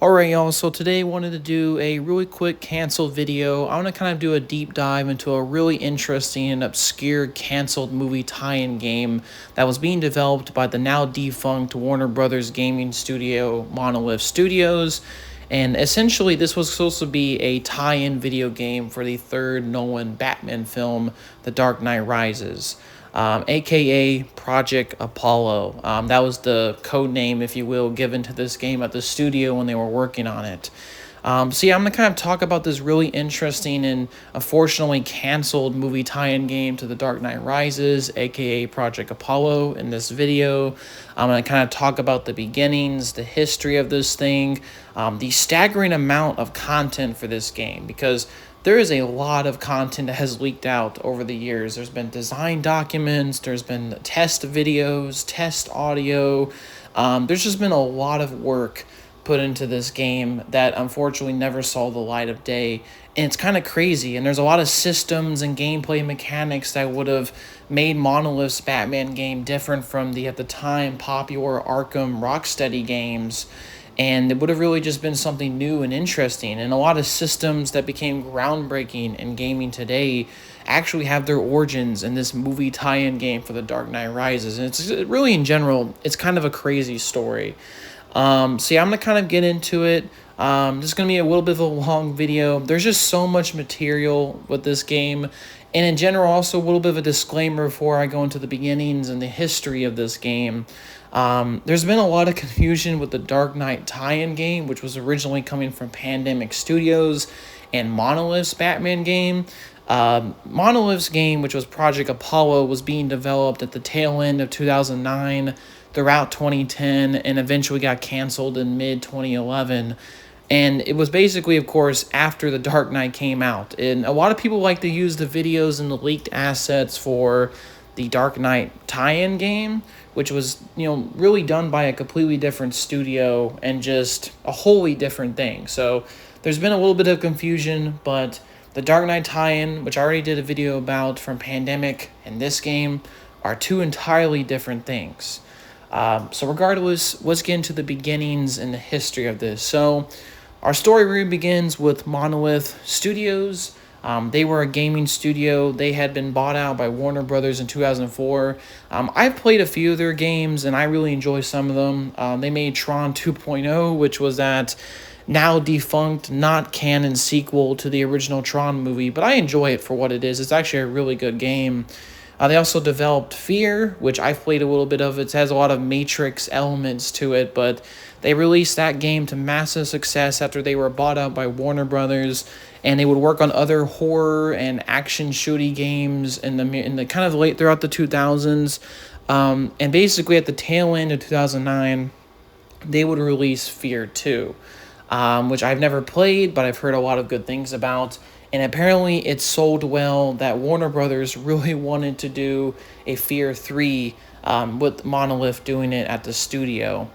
Alright, y'all, so today I wanted to do a really quick canceled video. I want to kind of do a deep dive into a really interesting and obscure canceled movie tie-in game that was being developed by the now defunct Warner Brothers gaming studio, Monolith Studios. And essentially, this was supposed to be a tie-in video game for the third Nolan Batman film, The Dark Knight Rises, aka Project Apollo. That was the code name, if you will, given to this game at the studio when they were working on it. So yeah, I'm gonna kind of talk about this really interesting and unfortunately canceled movie tie-in game to The Dark Knight Rises, aka Project Apollo, in this video. I'm gonna kind of talk about the beginnings, the history of this thing, the staggering amount of content for this game, because there is a lot of content that has leaked out over the years. There's been design documents, there's been test videos, test audio. There's just been a lot of work put into this game that unfortunately never saw the light of day. And it's kind of crazy. And there's a lot of systems and gameplay mechanics that would have made Monolith's Batman game different from the, at the time, popular Arkham Rocksteady games. And it would have really just been something new and interesting. And a lot of systems that became groundbreaking in gaming today actually have their origins in this movie tie-in game for The Dark Knight Rises. And it's really, in general, it's kind of a crazy story. So yeah, I'm going to kind of get into it. This is going to be a little bit of a long video. There's just so much material with this game. And in general, also a little bit of a disclaimer before I go into the beginnings and the history of this game. There's been a lot of confusion with the Dark Knight tie-in game, which was originally coming from Pandemic Studios, and Monolith's Batman game. Monolith's game, which was Project Apollo, was being developed at the tail end of 2009, throughout 2010, and eventually got canceled in mid-2011. And it was basically, of course, after The Dark Knight came out. And a lot of people like to use the videos and the leaked assets for the Dark Knight tie-in game, which was, really done by a completely different studio and just a wholly different thing. So there's been a little bit of confusion, but the Dark Knight tie-in, which I already did a video about from Pandemic, and this game are two entirely different things. So regardless, let's get into the beginnings and the history of this. So our story really begins with Monolith Studios. They were a gaming studio. They had been bought out by Warner Brothers in 2004. I've played a few of their games, and I really enjoy some of them. They made Tron 2.0, which was that now defunct, not canon sequel to the original Tron movie, but I enjoy it for what it is. It's actually a really good game. They also developed Fear, which I've played a little bit of. It has a lot of Matrix elements to it, but they released that game to massive success after they were bought out by Warner Brothers, and they would work on other horror and action shooty games in the kind of late throughout the 2000s. And basically at the tail end of 2009, they would release Fear 2, which I've never played, but I've heard a lot of good things about. And apparently it sold well that Warner Brothers really wanted to do a Fear 3, with Monolith doing it at the studio.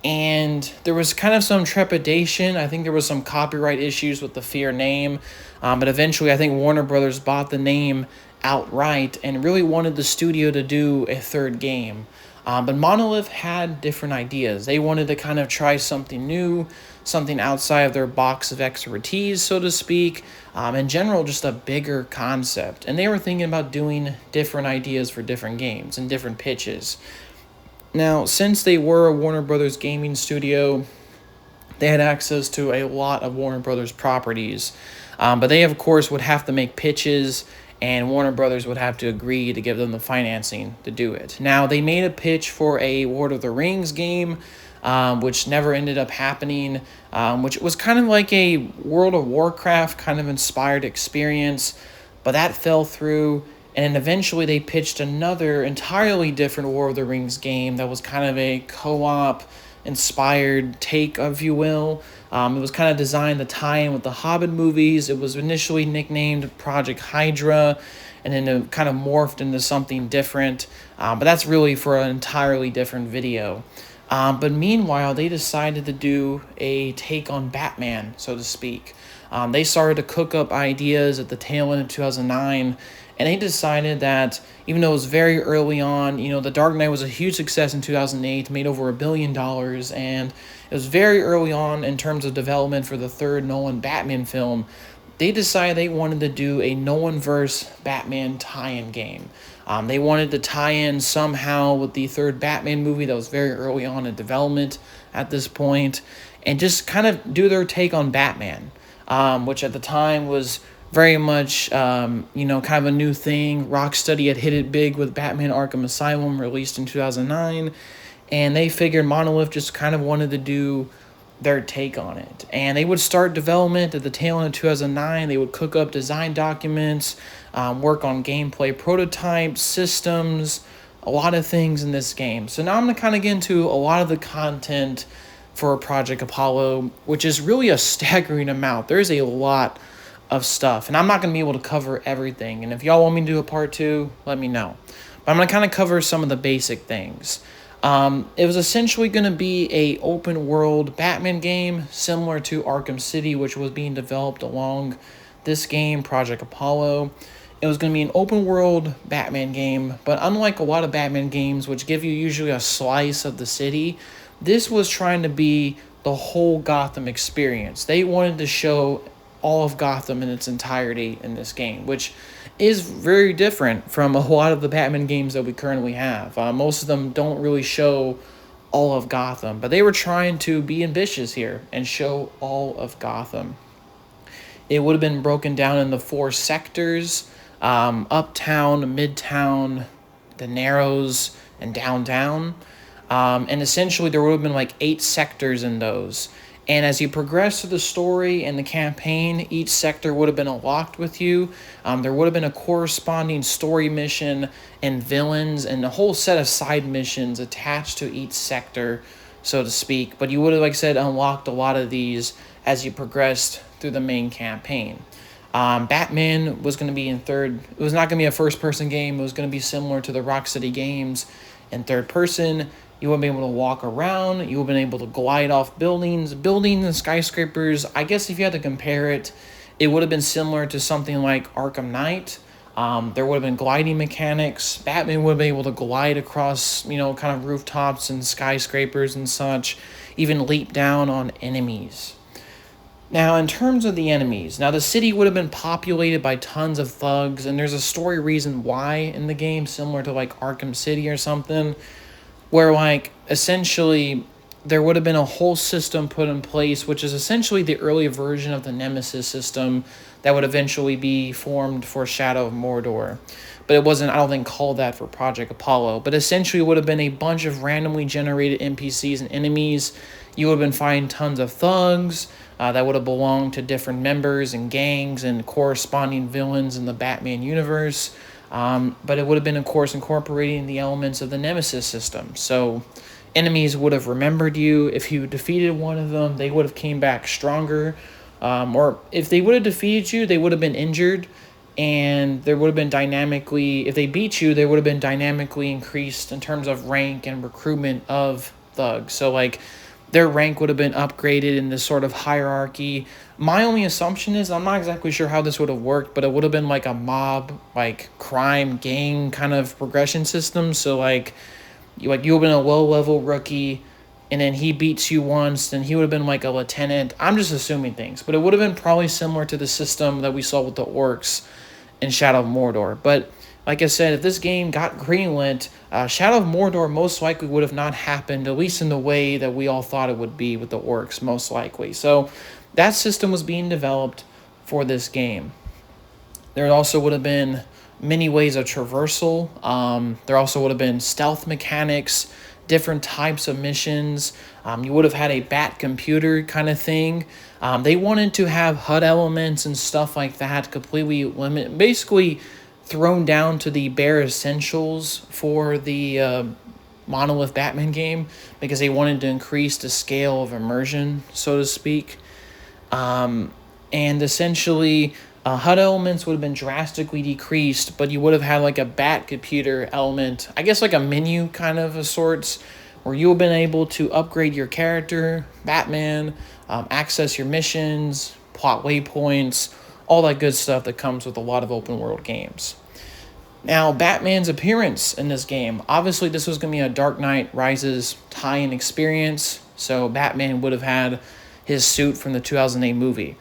And there was kind of some trepidation. I think there was some copyright issues with the Fear name. But eventually I think Warner Brothers bought the name outright and really wanted the studio to do a third game. But Monolith had different ideas. They wanted to kind of try something new, something outside of their box of expertise, so to speak. In general, just a bigger concept. And they were thinking about doing different ideas for different games and different pitches. Now, since they were a Warner Brothers gaming studio, they had access to a lot of Warner Brothers properties. But they, of course, would have to make pitches, and Warner Brothers would have to agree to give them the financing to do it. Now, they made a pitch for a Lord of the Rings game, which never ended up happening, which was kind of like a World of Warcraft kind of inspired experience, but that fell through. And eventually they pitched another entirely different War of the Rings game that was kind of a co-op inspired take, if you will. It was kind of designed to tie in with the Hobbit movies. It was initially nicknamed Project Hydra, and then it kind of morphed into something different. But that's really for an entirely different video. But meanwhile, they decided to do a take on Batman, so to speak. They started to cook up ideas at the tail end of 2009, And they decided that even though it was very early on, The Dark Knight was a huge success in 2008, made over $1 billion, and it was very early on in terms of development for the third Nolan Batman film. They decided they wanted to do a Nolan verse Batman tie-in game. They wanted to tie in somehow with the third Batman movie that was very early on in development at this point, and just kind of do their take on Batman, which at the time was very much, kind of a new thing. Rocksteady had hit it big with Batman Arkham Asylum, released in 2009, and they figured Monolith just kind of wanted to do their take on it. And they would start development at the tail end of 2009. They would cook up design documents, work on gameplay prototypes, systems, a lot of things in this game. So now I'm going to kind of get into a lot of the content for Project Apollo, which is really a staggering amount. There's a lot of stuff, and I'm not going to be able to cover everything. And if y'all want me to do a part 2, let me know. But I'm going to kind of cover some of the basic things. It was essentially going to be a open world Batman game similar to Arkham City, which was being developed along this game, Project Apollo. It was going to be an open world Batman game, but unlike a lot of Batman games, which give you usually a slice of the city, this was trying to be the whole Gotham experience. They wanted to show all of Gotham in its entirety in this game, which is very different from a lot of the Batman games that we currently have. Most of them don't really show all of Gotham, but they were trying to be ambitious here and show all of Gotham. It would have been broken down into 4 sectors: Uptown, Midtown, the Narrows, and Downtown. And essentially there would have been like 8 sectors in those. And as you progress through the story and the campaign, each sector would have been unlocked with you. There would have been a corresponding story mission and villains and a whole set of side missions attached to each sector, so to speak. But you would have, like I said, unlocked a lot of these as you progressed through the main campaign. Batman was going to be in third. It was not going to be a first-person game. It was going to be similar to the Rocksteady games in third person. You would have been able to walk around. You would have been able to glide off buildings and skyscrapers. I guess if you had to compare it, it would have been similar to something like Arkham Knight. There would have been gliding mechanics. Batman would have been able to glide across, kind of rooftops and skyscrapers and such, even leap down on enemies. Now, in terms of the enemies, the city would have been populated by tons of thugs, and there's a story reason why in the game, similar to like Arkham City or something, where like essentially there would have been a whole system put in place, which is essentially the early version of the Nemesis system that would eventually be formed for Shadow of Mordor. But it wasn't, I don't think, called that for Project Apollo. But essentially it would have been a bunch of randomly generated NPCs and enemies. You would have been fighting tons of thugs that would have belonged to different members and gangs and corresponding villains in the Batman universe. But it would have been, of course, incorporating the elements of the Nemesis system. So enemies would have remembered you. If you defeated one of them, they would have came back stronger. Or if they would have defeated you, they would have been injured. And there would have been if they beat you, they would have been dynamically increased in terms of rank and recruitment of thugs. So, like, their rank would have been upgraded in this sort of hierarchy. My only assumption is, I'm not exactly sure how this would have worked, but it would have been like a mob, like crime, gang kind of progression system. So like you would have been a low-level rookie, and then he beats you once, then he would have been like a lieutenant. I'm just assuming things, but it would have been probably similar to the system that we saw with the orcs in Shadow of Mordor. But like I said, if this game got greenlit, Shadow of Mordor most likely would have not happened, at least in the way that we all thought it would be with the orcs, most likely. So that system was being developed for this game. There also would have been many ways of traversal. There also would have been stealth mechanics, different types of missions. You would have had a bat computer kind of thing. They wanted to have HUD elements and stuff like that completely basically thrown down to the bare essentials for the Monolith Batman game, because they wanted to increase the scale of immersion, so to speak. And essentially, HUD elements would have been drastically decreased, but you would have had like a bat computer element, I guess like a menu kind of sorts, where you would have been able to upgrade your character, Batman, access your missions, plot waypoints, all that good stuff that comes with a lot of open world games. Now, Batman's appearance in this game. Obviously, this was going to be a Dark Knight Rises tie-in experience, so Batman would have had his suit from the 2008 movie.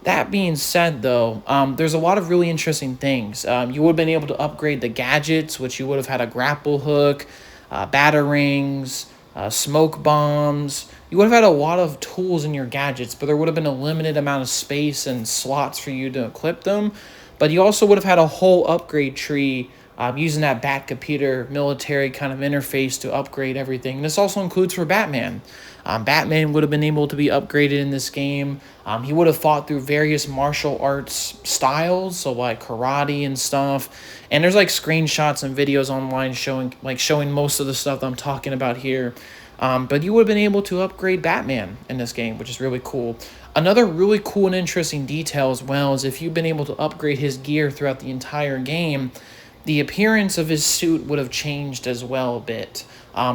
That being said, though, there's a lot of really interesting things. You would have been able to upgrade the gadgets, which you would have had a grapple hook, batarangs, smoke bombs. You would have had a lot of tools in your gadgets, but there would have been a limited amount of space and slots for you to equip them. But you also would have had a whole upgrade tree using that Bat computer military kind of interface to upgrade everything. And this also includes for Batman. Batman would have been able to be upgraded in this game. He would have fought through various martial arts styles, so like karate and stuff. And there's like screenshots and videos online showing most of the stuff that I'm talking about here. But you would have been able to upgrade Batman in this game, which is really cool. Another really cool and interesting detail as well is if you've been able to upgrade his gear throughout the entire game, the appearance of his suit would have changed as well a bit.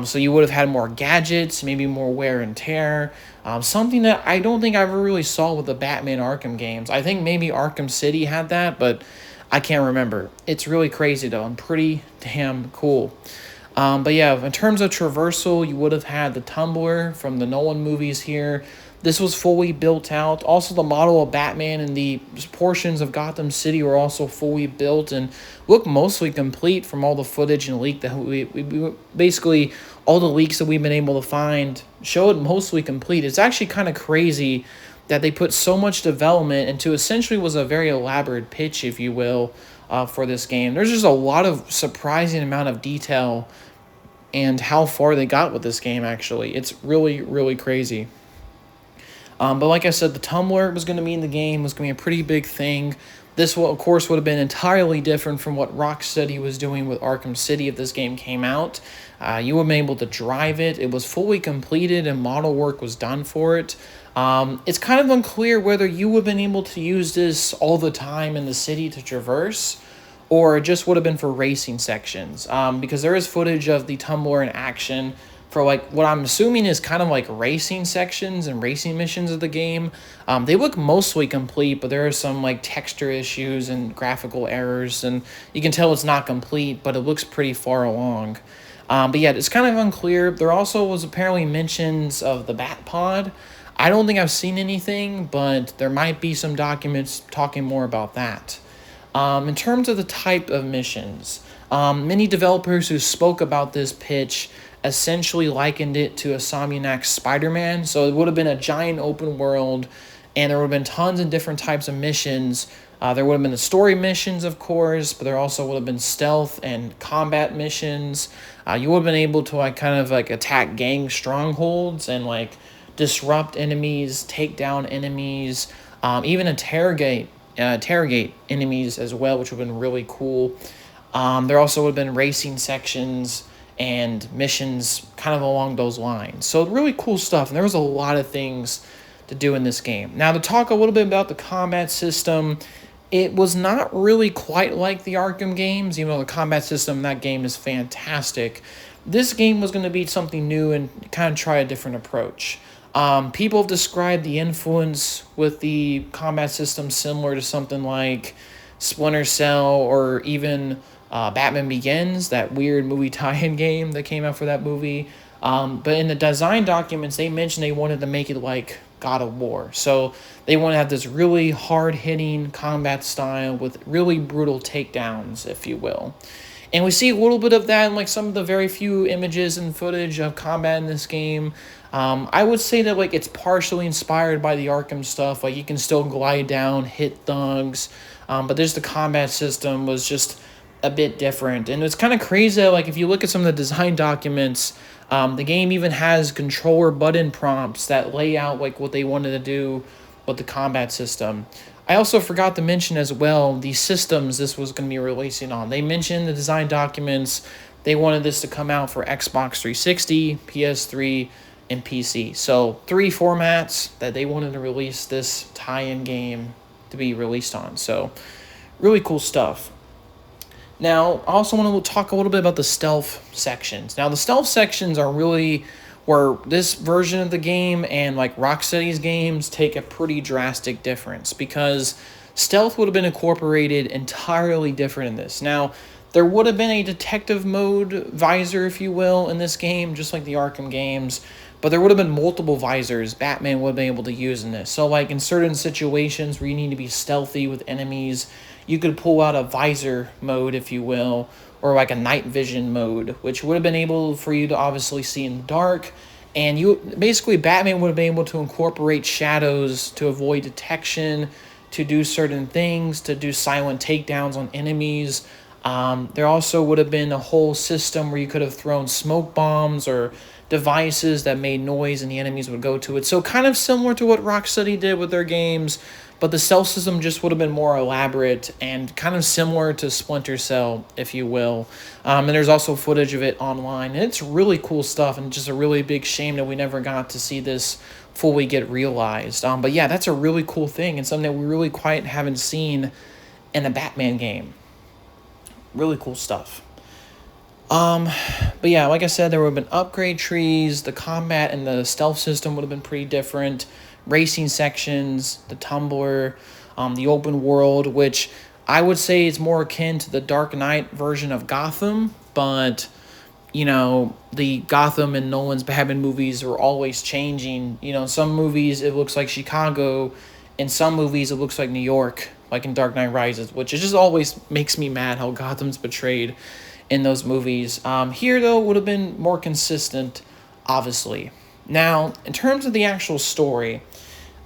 So you would have had more gadgets, maybe more wear and tear, something that I don't think I ever really saw with the Batman Arkham games. I think maybe Arkham City had that, but I can't remember. It's really crazy though and pretty damn cool. But yeah, in terms of traversal, you would have had the tumbler from the Nolan movies here. This was fully built out. Also, the model of Batman and the portions of Gotham City were also fully built and look mostly complete from all the footage and leak that we basically all the leaks that we've been able to find show it mostly complete. It's actually kind of crazy that they put so much development into essentially was a very elaborate pitch, if you will, for this game. There's just a lot of surprising amount of detail and how far they got with this game, actually. It's really, really crazy. But like I said, the tumbler was going to be in the game, was going to be a pretty big thing. This, of course, would have been entirely different from what Rocksteady was doing with Arkham City if this game came out. You would have been able to drive it. It was fully completed and model work was done for it. It's kind of unclear whether you would have been able to use this all the time in the city to traverse, or it just would have been for racing sections. Because there is footage of the tumbler in action for like what I'm assuming is kind of like racing sections and racing missions of the game. They look mostly complete, but there are some like texture issues and graphical errors, and you can tell it's not complete, but it looks pretty far along. But yeah, it's kind of unclear. There also was apparently mentions of the Bat Pod. I don't think I've seen anything, but there might be some documents talking more about that. In terms of the type of missions, many developers who spoke about this pitch essentially likened it to a Insomniac's Spider-Man. So it would have been a giant open world, and there would have been tons of different types of missions. There would have been the story missions, of course, but there also would have been stealth and combat missions. You would have been able to kind of attack gang strongholds and disrupt enemies, take down enemies, even interrogate enemies as well, which would have been really cool. There also would have been racing sections and missions kind of along those lines. So really cool stuff, and there was a lot of things to do in this game. Now, to talk a little bit about the combat system, it was not really quite like the Arkham games, even though the combat system in that game is fantastic. This game was going to be something new and kind of try a different approach. People have described the influence with the combat system similar to something like Splinter Cell or even Batman Begins, that weird movie tie-in game that came out for that movie. But in the design documents, they mentioned they wanted to make it like God of War. So they want to have this really hard-hitting combat style with really brutal takedowns, if you will. And we see a little bit of that in some of the very few images and footage of combat in this game. I would say that it's partially inspired by the Arkham stuff. You can still glide down, hit thugs, but there's the combat system was just a bit different. And it's kind of crazy that if you look at some of the design documents, the game even has controller button prompts that lay out what they wanted to do with the combat system. I also forgot to mention as well the systems this was going to be releasing on. They mentioned the design documents. They wanted this to come out for Xbox 360, PS3, and PC. So 3 formats that they wanted to release this tie-in game to be released on. So really cool stuff. Now, I also want to talk a little bit about the stealth sections. Now, the stealth sections are really where this version of the game and Rocksteady's games take a pretty drastic difference, because stealth would have been incorporated entirely different in this. Now, There would have been a detective mode visor, if you will, in this game, just like the Arkham games. But there would have been multiple visors Batman would have been able to use in this. So, like, in certain situations where you need to be stealthy with enemies, you could pull out a visor mode, if you will, or like a night vision mode, which would have been able for you to obviously see in the dark. And you basically, Batman would have been able to incorporate shadows to avoid detection, to do certain things, to do silent takedowns on enemies. There also would have been a whole system where you could have thrown smoke bombs or devices that made noise and the enemies would go to it. So kind of similar to what Rocksteady did with their games, but the stealth system just would have been more elaborate and kind of similar to Splinter Cell, if you will. And there's also footage of it online. And it's really cool stuff, and just a really big shame that we never got to see this fully get realized. But yeah, that's a really cool thing and something that we really quite haven't seen in a Batman game. Really cool stuff. But yeah, like I said, there would have been upgrade trees, the combat and the stealth system would have been pretty different, racing sections, the tumbler, the open world, which I would say is more akin to the Dark Knight version of Gotham, but, you know, the Gotham and Nolan's Batman movies are always changing. You know, in some movies it looks like Chicago, in some movies it looks like New York, like in Dark Knight Rises, which it just always makes me mad how Gotham's portrayed in those movies. Here, though, would have been more consistent, obviously. Now, in terms of the actual story,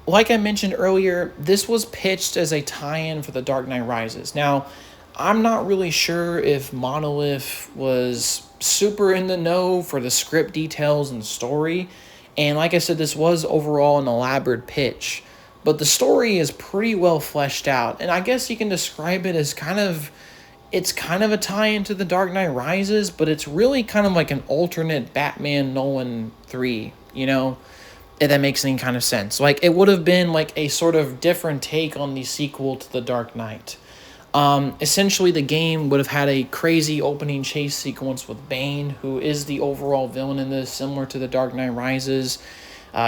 like I mentioned earlier, this was pitched as a tie-in for The Dark Knight Rises. Now, I'm not really sure if Monolith was super in the know for the script details and story, and like I said, this was overall an elaborate pitch, but the story is pretty well fleshed out, and I guess you can describe it as it's kind of a tie-in to The Dark Knight Rises, but it's really kind of like an alternate Batman Nolan 3, you know, if that makes any kind of sense. Like, it would have been like a sort of different take on the sequel to The Dark Knight. Essentially, the game would have had a crazy opening chase sequence with Bane, who is the overall villain in this, similar to The Dark Knight Rises.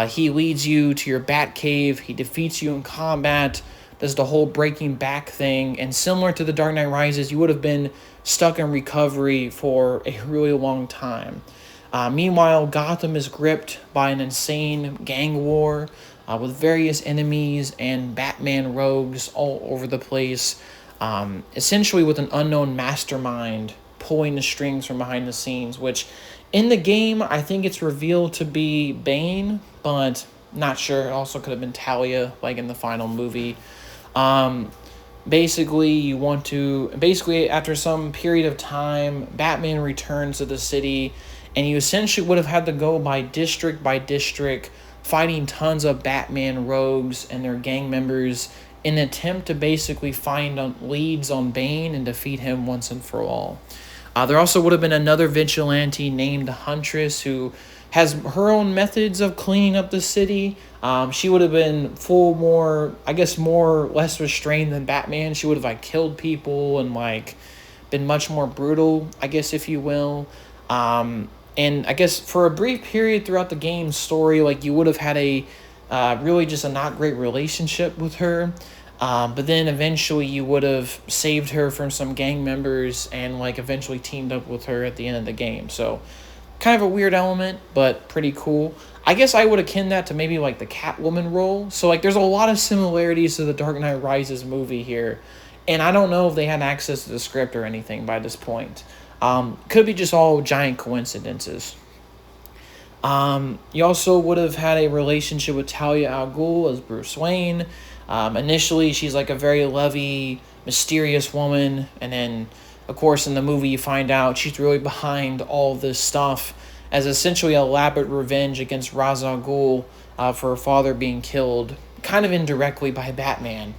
He leads you to your Batcave, he defeats you in combat, does the whole breaking back thing, and similar to The Dark Knight Rises, you would have been stuck in recovery for a really long time. Meanwhile, Gotham is gripped by an insane gang war with various enemies and Batman rogues all over the place, essentially with an unknown mastermind pulling the strings from behind the scenes, which in the game, I think it's revealed to be Bane, but not sure. It also could have been Talia, like in the final movie. Basically, after some period of time, Batman returns to the city, and you essentially would have had to go by district, fighting tons of Batman rogues and their gang members in an attempt to basically find leads on Bane and defeat him once and for all. There also would have been another vigilante named Huntress who has her own methods of cleaning up the city. She would have been more or less restrained than Batman. She would have killed people and been much more brutal, I guess, if you will. And I guess for a brief period throughout the game's story, you would have had a really just a not great relationship with her. But then eventually you would have saved her from some gang members and eventually teamed up with her at the end of the game. So kind of a weird element, but pretty cool. I guess I would akin that to maybe the Catwoman role. So there's a lot of similarities to the Dark Knight Rises movie here. And I don't know if they had access to the script or anything by this point. Could be just all giant coincidences. You also would have had a relationship with Talia al Ghul as Bruce Wayne. Initially, she's a very lovey, mysterious woman, and then, of course, in the movie you find out she's really behind all this stuff as essentially an elaborate revenge against Ra's al Ghul for her father being killed, kind of indirectly by Batman.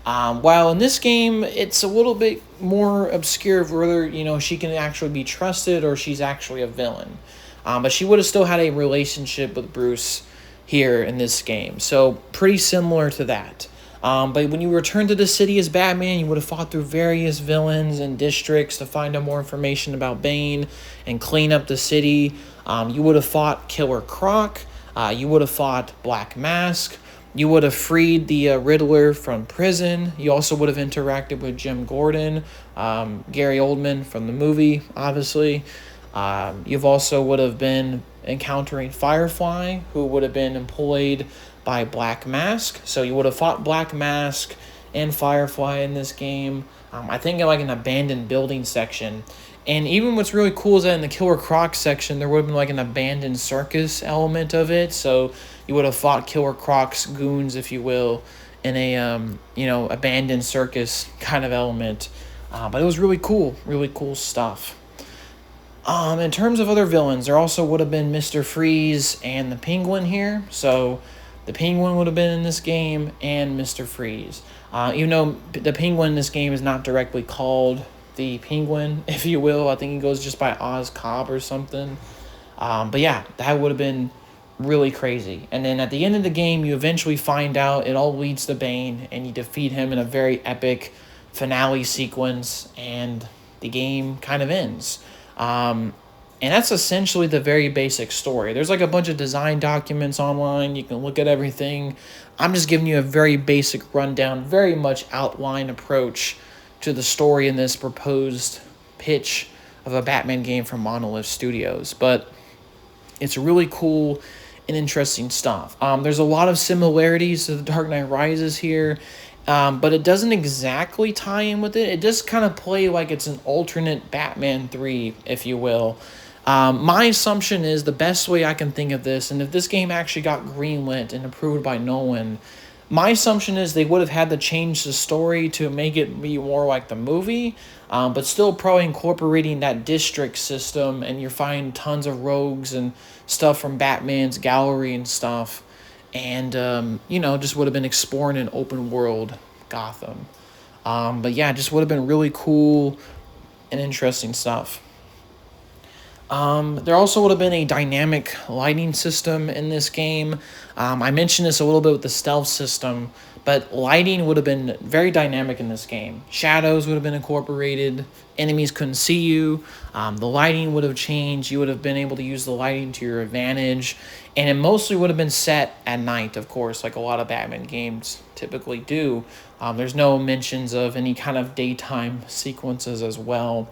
While in this game, it's a little bit more obscure of whether, she can actually be trusted or she's actually a villain. But she would have still had a relationship with Bruce here in this game. So pretty similar to that. But when you return to the city as Batman, you would have fought through various villains and districts to find out more information about Bane and clean up the city. You would have fought Killer Croc. You would have fought Black Mask. You would have freed the Riddler from prison. You also would have interacted with Jim Gordon, Gary Oldman from the movie, obviously. You've also would have been encountering Firefly, who would have been employed by Black Mask. So you would have fought Black Mask and Firefly in this game. I think in like an abandoned building section. And even what's really cool is that in the Killer Croc section, there would have been like an abandoned circus element of it. So you would have fought Killer Croc's goons, if you will, in a abandoned circus kind of element. But it was really cool stuff. In terms of other villains, there also would have been Mr. Freeze and the Penguin here. So the Penguin would have been in this game and Mr. Freeze. Even though the Penguin in this game is not directly called the Penguin, if you will. I think he goes just by Oz Cobb or something. But yeah, that would have been really crazy. And then at the end of the game, you eventually find out it all leads to Bane, and you defeat him in a very epic finale sequence, and the game kind of ends. And that's essentially the very basic story. There's like a bunch of design documents online. You can look at everything. I'm just giving you a very basic rundown, very much outline approach to the story in this proposed pitch of a Batman game from Monolith Studios. But it's really cool and interesting stuff. There's a lot of similarities to The Dark Knight Rises here, but it doesn't exactly tie in with it. It just kind of play like it's an alternate Batman 3, if you will. My assumption is the best way I can think of this, and if this game actually got greenlit and approved by Nolan, my assumption is they would have had to change the story to make it be more like the movie, but still probably incorporating that district system, and you're finding tons of rogues and stuff from Batman's gallery and stuff, and, just would have been exploring an open world Gotham. But yeah, just would have been really cool and interesting stuff. There also would have been a dynamic lighting system in this game. I mentioned this a little bit with the stealth system, but lighting would have been very dynamic in this game. Shadows would have been incorporated. Enemies couldn't see you. The lighting would have changed. You would have been able to use the lighting to your advantage. And it mostly would have been set at night, of course, like a lot of Batman games typically do. There's no mentions of any kind of daytime sequences as well.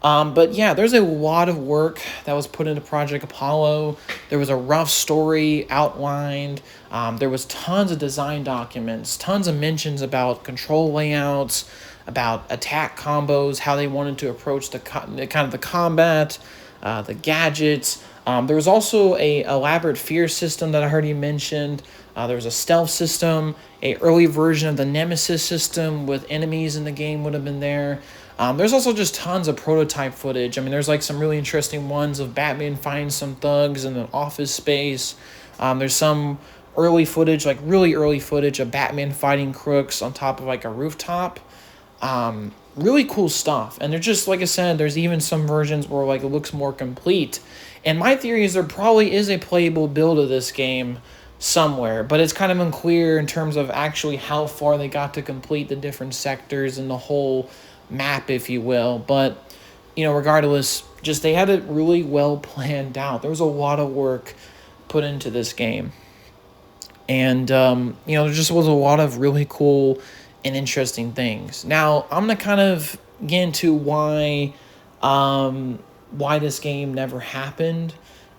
But yeah, there's a lot of work that was put into Project Apollo. There was a rough story outlined. There was tons of design documents, tons of mentions about control layouts, about attack combos, how they wanted to approach the combat, the gadgets. There was also a elaborate fear system that I heard you mentioned. There was a stealth system, a early version of the Nemesis system with enemies in the game would have been there. There's also just tons of prototype footage. I mean, there's like some really interesting ones of Batman fighting some thugs in an office space. There's some early footage, like really early footage of Batman fighting crooks on top of like a rooftop. Really cool stuff. And they're just, like I said, there's even some versions where like it looks more complete. And my theory is there probably is a playable build of this game somewhere, but it's kind of unclear in terms of actually how far they got to complete the different sectors and the whole map, if you will. But regardless, just they had it really well planned out. There was a lot of work put into this game, and there just was a lot of really cool and interesting things. Now I'm gonna kind of get into why this game never happened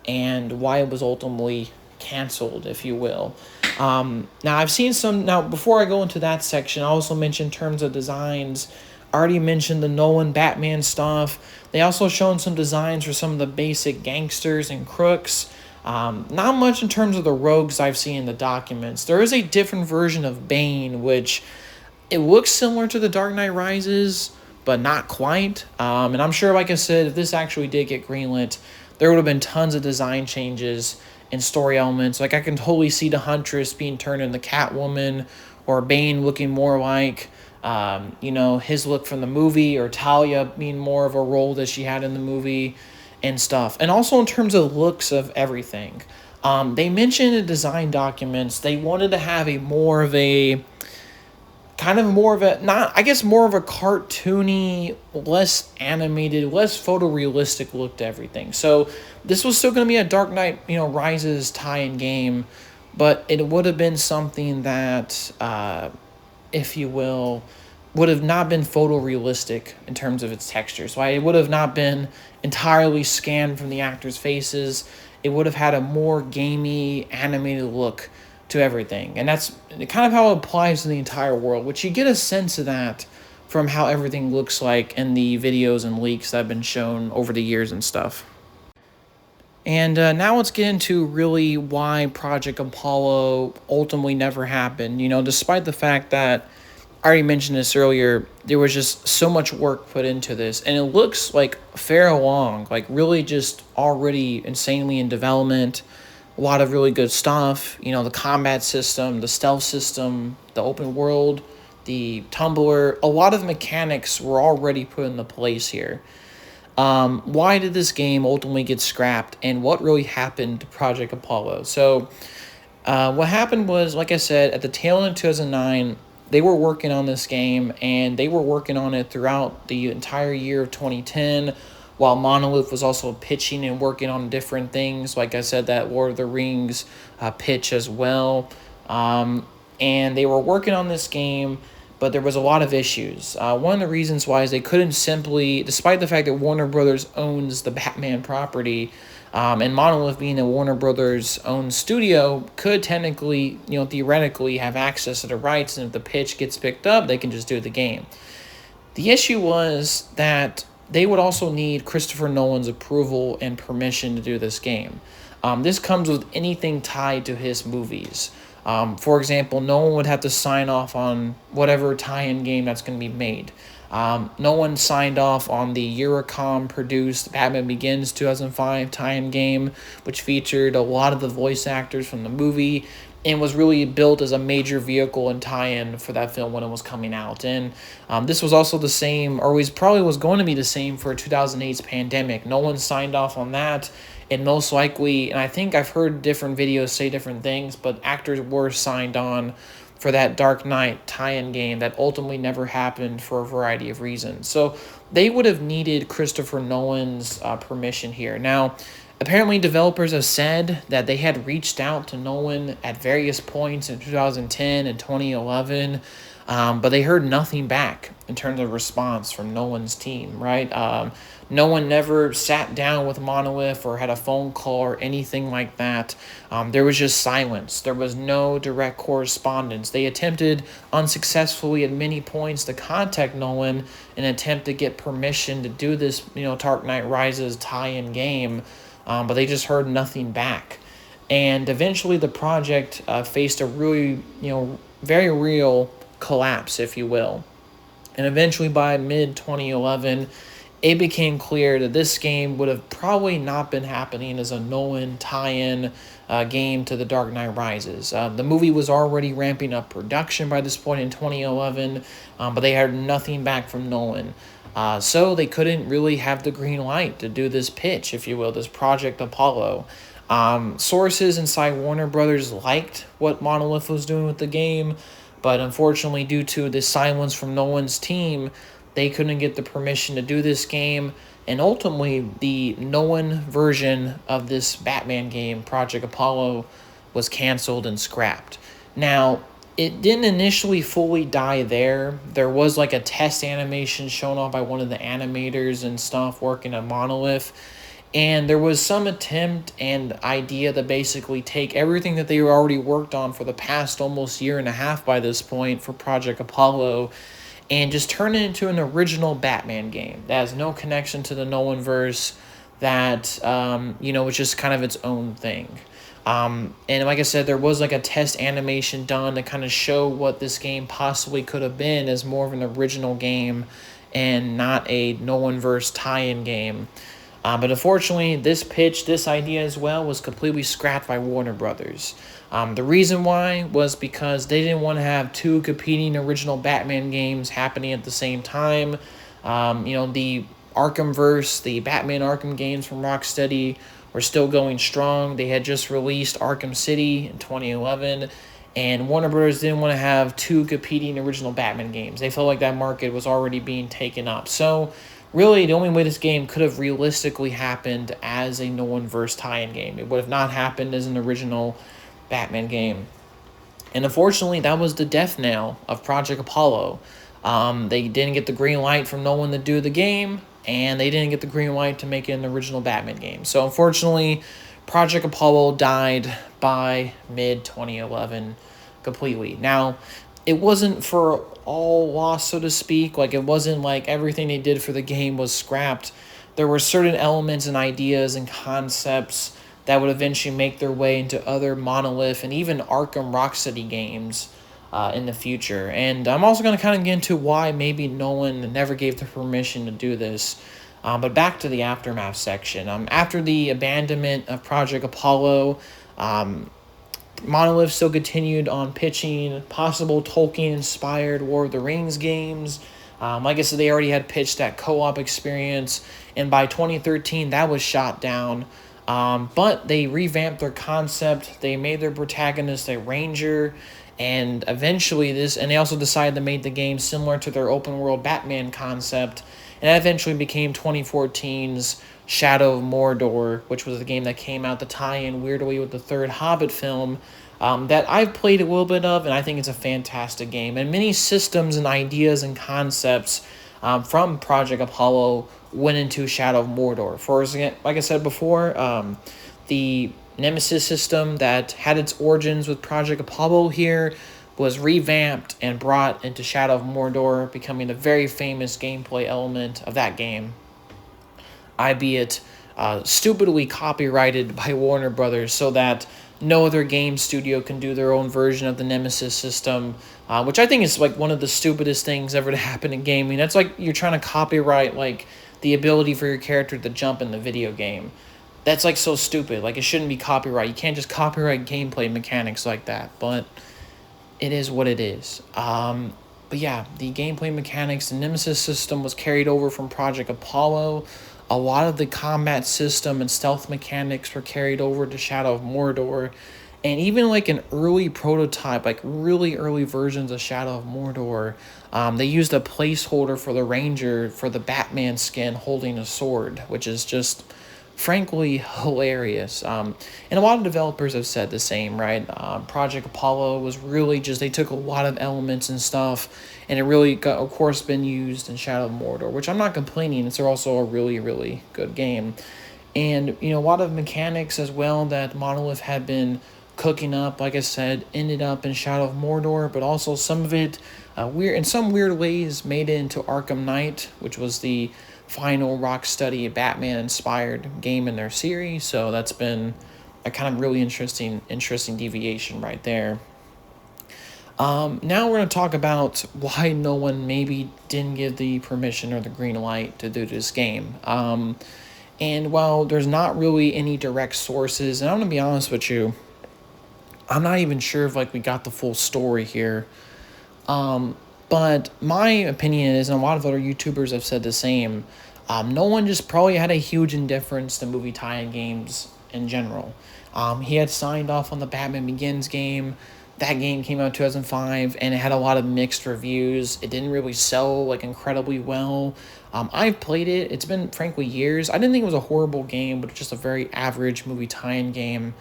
and why it was ultimately canceled, if you will. Now I've seen some. Now before I go into that section, I also mentioned in terms of designs. I already mentioned the Nolan Batman stuff. They also shown some designs for some of the basic gangsters and crooks. Not much in terms of the rogues I've seen in the documents. There is a different version of Bane, which it looks similar to The Dark Knight Rises, but not quite. And I'm sure, like I said, if this actually did get greenlit, there would have been tons of design changes and story elements. Like I can totally see the Huntress being turned into Catwoman, or Bane looking more like his look from the movie, or Talia being more of a role that she had in the movie and stuff. And also in terms of looks of everything. They mentioned in design documents they wanted to have more of a cartoony, less animated, less photorealistic look to everything. So this was still going to be a Dark Knight, Rises tie-in game, but it would have been something that, if you will, would have not been photorealistic in terms of its textures. Right? It would have not been entirely scanned from the actors' faces. It would have had a more gamey, animated look to everything. And that's kind of how it applies to the entire world, which you get a sense of that from how everything looks like in the videos and leaks that have been shown over the years and stuff. And now let's get into really why Project Apollo ultimately never happened. Despite the fact that I already mentioned this earlier, there was just so much work put into this, and it looks like fair along, like really just already insanely in development. A lot of really good stuff. The combat system, the stealth system, the open world, the tumbler. A lot of mechanics were already put into place here. Why did this game ultimately get scrapped, and what really happened to Project Apollo? So, what happened was, like I said, at the tail end of 2009, they were working on this game, and they were working on it throughout the entire year of 2010, while Monolith was also pitching and working on different things. Like I said, that Lord of the Rings pitch as well. And they were working on this game, but there was a lot of issues. One of the reasons why is they couldn't simply, despite the fact that Warner Brothers owns the Batman property, and Monolith being a Warner Brothers owned studio, could technically, theoretically have access to the rights, and if the pitch gets picked up, they can just do the game. The issue was that they would also need Christopher Nolan's approval and permission to do this game. This comes with anything tied to his movies. For example, no one would have to sign off on whatever tie-in game that's going to be made. No one signed off on the Eurocom-produced Batman Begins 2005 tie-in game, which featured a lot of the voice actors from the movie and was really built as a major vehicle and tie-in for that film when it was coming out. And this was also the same, or was probably was going to be the same for 2008's Pandemic. No one signed off on that. And most likely, and I think I've heard different videos say different things, but actors were signed on for that Dark Knight tie-in game that ultimately never happened for a variety of reasons. So they would have needed Christopher Nolan's permission here. Now, apparently developers have said that they had reached out to Nolan at various points in 2010 and 2011, but they heard nothing back in terms of response from Nolan's team, right? No one never sat down with Monolith or had a phone call or anything like that. There was just silence. There was no direct correspondence. They attempted unsuccessfully at many points to contact Nolan and attempt to get permission to do this, Dark Knight Rises tie-in game, but they just heard nothing back. And eventually the project faced a really, very real collapse, if you will. And eventually by mid-2011, it became clear that this game would have probably not been happening as a Nolan tie-in game to The Dark Knight Rises. The movie was already ramping up production by this point in 2011, but they had nothing back from Nolan. So they couldn't really have the green light to do this pitch, if you will, this Project Apollo. Sources inside Warner Brothers liked what Monolith was doing with the game, but unfortunately, due to the silence from Nolan's team, they couldn't get the permission to do this game, and ultimately, the Nolan version of this Batman game, Project Apollo, was canceled and scrapped. Now, it didn't initially fully die there. There was like a test animation shown off by one of the animators and stuff working at Monolith, and there was some attempt and idea to basically take everything that they already worked on for the past almost year and a half by this point for Project Apollo and just turn it into an original Batman game that has no connection to the Nolanverse, that, it's just kind of its own thing. And like I said, there was like a test animation done to kind of show what this game possibly could have been as more of an original game and not a Nolanverse tie-in game. But unfortunately, this idea as well, was completely scrapped by Warner Brothers. The reason why was because they didn't want to have two competing original Batman games happening at the same time. The Arkhamverse, the Batman Arkham games from Rocksteady were still going strong. They had just released Arkham City in 2011, and Warner Brothers didn't want to have two competing original Batman games. They felt like that market was already being taken up. So really, the only way this game could have realistically happened as a Nolanverse tie-in game. It would have not happened as an original Batman game. And unfortunately, that was the death knell of Project Apollo. They didn't get the green light from Nolan to do the game, and they didn't get the green light to make it an original Batman game. So unfortunately, Project Apollo died by mid 2011 completely. Now, it wasn't for all lost, so to speak. Like, it wasn't like everything they did for the game was scrapped. There were certain elements and ideas and concepts that would eventually make their way into other Monolith and even Arkham Rocksteady games in the future. And I'm also going to kind of get into why maybe Nolan never gave the permission to do this. But back to the Aftermath section. After the abandonment of Project Apollo, Monolith still continued on pitching possible Tolkien-inspired War of the Rings games. Like I said, they already had pitched that co-op experience, and by 2013, that was shot down. But they revamped their concept. They made their protagonist a ranger, and eventually and they also decided to make the game similar to their open world Batman concept, and that eventually became 2014's Shadow of Mordor, which was the game that came out to tie in weirdly with the third Hobbit film, that I've played a little bit of, and I think it's a fantastic game. And many systems and ideas and concepts from Project Apollo went into Shadow of Mordor. For example, like I said before, the Nemesis system that had its origins with Project Apollo here was revamped and brought into Shadow of Mordor, becoming the very famous gameplay element of that game, albeit stupidly copyrighted by Warner Brothers so that no other game studio can do their own version of the Nemesis system, which I think is like one of the stupidest things ever to happen in gaming. That's like you're trying to copyright like the ability for your character to jump in the video game. That's like so stupid. Like, it shouldn't be copyright. You can't just copyright gameplay mechanics like that, but it is what it is. But yeah, the gameplay mechanics, the Nemesis system was carried over from Project Apollo. A lot of the combat system and stealth mechanics were carried over to Shadow of Mordor. And even like an early prototype, like really early versions of Shadow of Mordor, they used a placeholder for the Ranger for the Batman skin holding a sword, which is just frankly hilarious. And a lot of developers have said the same, right? Project Apollo was really just, they took a lot of elements and stuff, and it really got, of course, been used in Shadow of Mordor, which I'm not complaining. It's also a really, really good game. And, you know, a lot of mechanics as well that Monolith had been cooking up, like I said, ended up in Shadow of Mordor, but also some of it, in some weird ways, made it into Arkham Knight, which was the final Rocksteady Batman-inspired game in their series. So that's been a kind of really interesting deviation right there. Now we're going to talk about why no one maybe didn't give the permission or the green light to do this game. And while there's not really any direct sources, and I'm going to be honest with you, I'm not even sure if like we got the full story here. But my opinion is, and a lot of other YouTubers have said the same, no one just probably had a huge indifference to movie tie-in games in general. He had signed off on the Batman Begins game. That game came out in 2005, and it had a lot of mixed reviews. It didn't really sell like incredibly well. I've played it. It's been, frankly, years. I didn't think it was a horrible game, but just a very average movie tie-in game.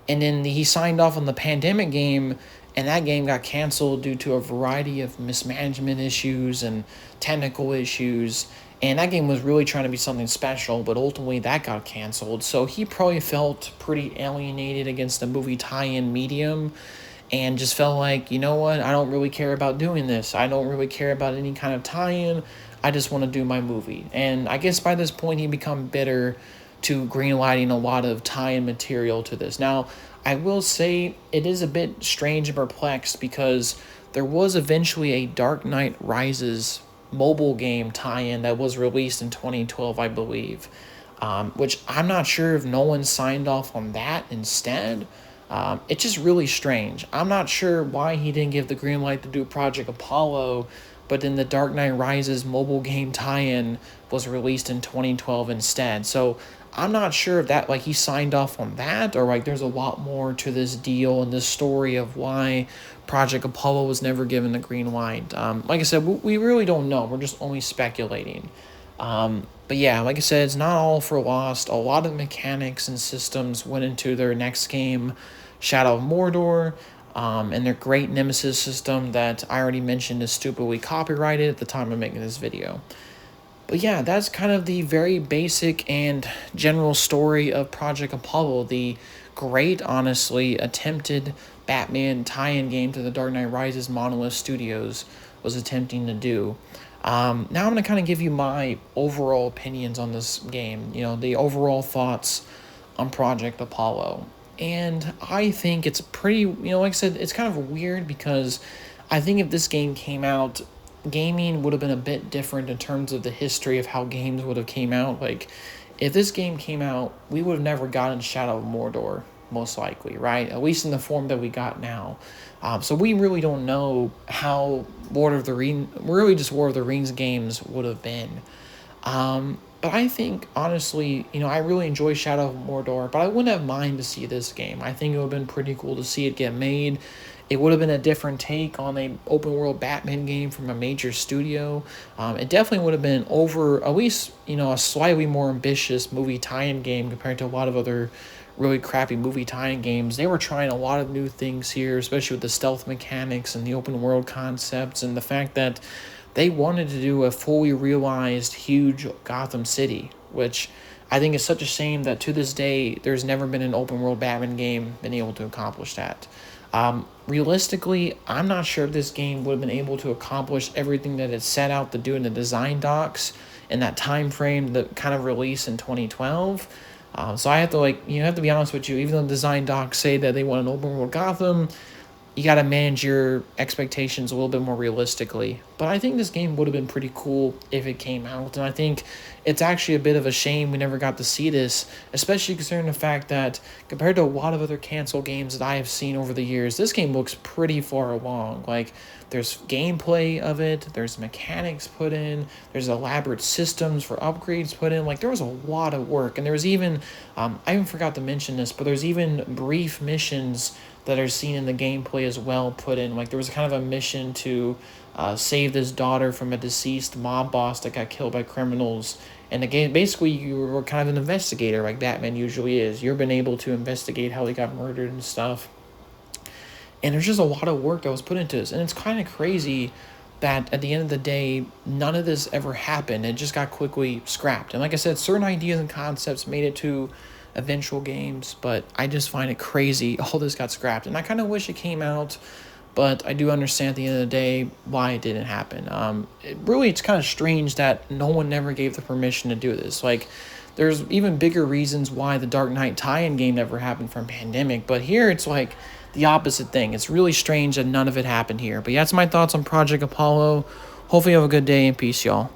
And then he signed off on the Pandemic game, and that game got canceled due to a variety of mismanagement issues and technical issues. And that game was really trying to be something special, but ultimately that got canceled. So he probably felt pretty alienated against the movie tie-in medium and just felt like, you know what, I don't really care about doing this. I don't really care about any kind of tie-in. I just want to do my movie. And I guess by this point he become bitter to greenlighting a lot of tie-in material to this. Now, I will say it is a bit strange and perplexed because there was eventually a Dark Knight Rises mobile game tie-in that was released in 2012, I believe, which I'm not sure if no one signed off on that instead. It's just really strange. I'm not sure why he didn't give the green light to do Project Apollo, but then the Dark Knight Rises mobile game tie-in was released in 2012 instead. So I'm not sure if that, like, he signed off on that, or like there's a lot more to this deal and this story of why Project Apollo was never given the green light. Like I said, we really don't know. We're just only speculating. But yeah, like I said, it's not all for lost. A lot of mechanics and systems went into their next game, Shadow of Mordor, and their great Nemesis system that I already mentioned is stupidly copyrighted at the time of making this video. But yeah, that's kind of the very basic and general story of Project Apollo, the great, honestly, attempted Batman tie-in game to the Dark Knight Rises Monolith Studios was attempting to do. Now I'm going to kind of give you my overall opinions on this game, the overall thoughts on Project Apollo. And I think it's pretty, like I said, it's kind of weird because I think if this game came out, gaming would have been a bit different in terms of the history of how games would have came out. Like, if this game came out, we would have never gotten Shadow of Mordor, most likely, right? At least in the form that we got now. So we really don't know how Lord of the Rings, really just Lord of the Rings games would have been. But I think, honestly, I really enjoy Shadow of Mordor, but I wouldn't have mind to see this game. I think it would have been pretty cool to see it get made. It would have been a different take on a open world Batman game from a major studio. It definitely would have been over, at least, a slightly more ambitious movie tie-in game compared to a lot of other really crappy movie tie-in games. They were trying a lot of new things here, especially with the stealth mechanics and the open world concepts and the fact that they wanted to do a fully realized huge Gotham City, which I think is such a shame that to this day there's never been an open world Batman game been able to accomplish that. Realistically, I'm not sure if this game would have been able to accomplish everything that it set out to do in the design docs in that time frame that kind of released in 2012. So I have to have to be honest with you. Even though the design docs say that they want an open world Gotham, you got to manage your expectations a little bit more realistically. But I think this game would have been pretty cool if it came out. And I think it's actually a bit of a shame we never got to see this, especially considering the fact that compared to a lot of other cancel games that I have seen over the years, this game looks pretty far along. Like, there's gameplay of it, there's mechanics put in, there's elaborate systems for upgrades put in. Like, there was a lot of work. And there was even, I even forgot to mention this, but there's even brief missions that are seen in the gameplay as well put in. Like, there was kind of a mission to save this daughter from a deceased mob boss that got killed by criminals. And again, basically, you were kind of an investigator like Batman usually is. You've been able to investigate how he got murdered and stuff. And there's just a lot of work that was put into this. And it's kind of crazy that at the end of the day, none of this ever happened. It just got quickly scrapped. And like I said, certain ideas and concepts made it to eventual games, but I just find it crazy all this got scrapped. And I kind of wish it came out, but I do understand at the end of the day why it didn't happen. It's kind of strange that no one never gave the permission to do this. Like, there's even bigger reasons why the Dark Knight tie-in game never happened from Pandemic, but here it's like the opposite thing. It's really strange that none of it happened here. But yeah, that's my thoughts on Project Apollo. Hopefully you have a good day, and peace, y'all.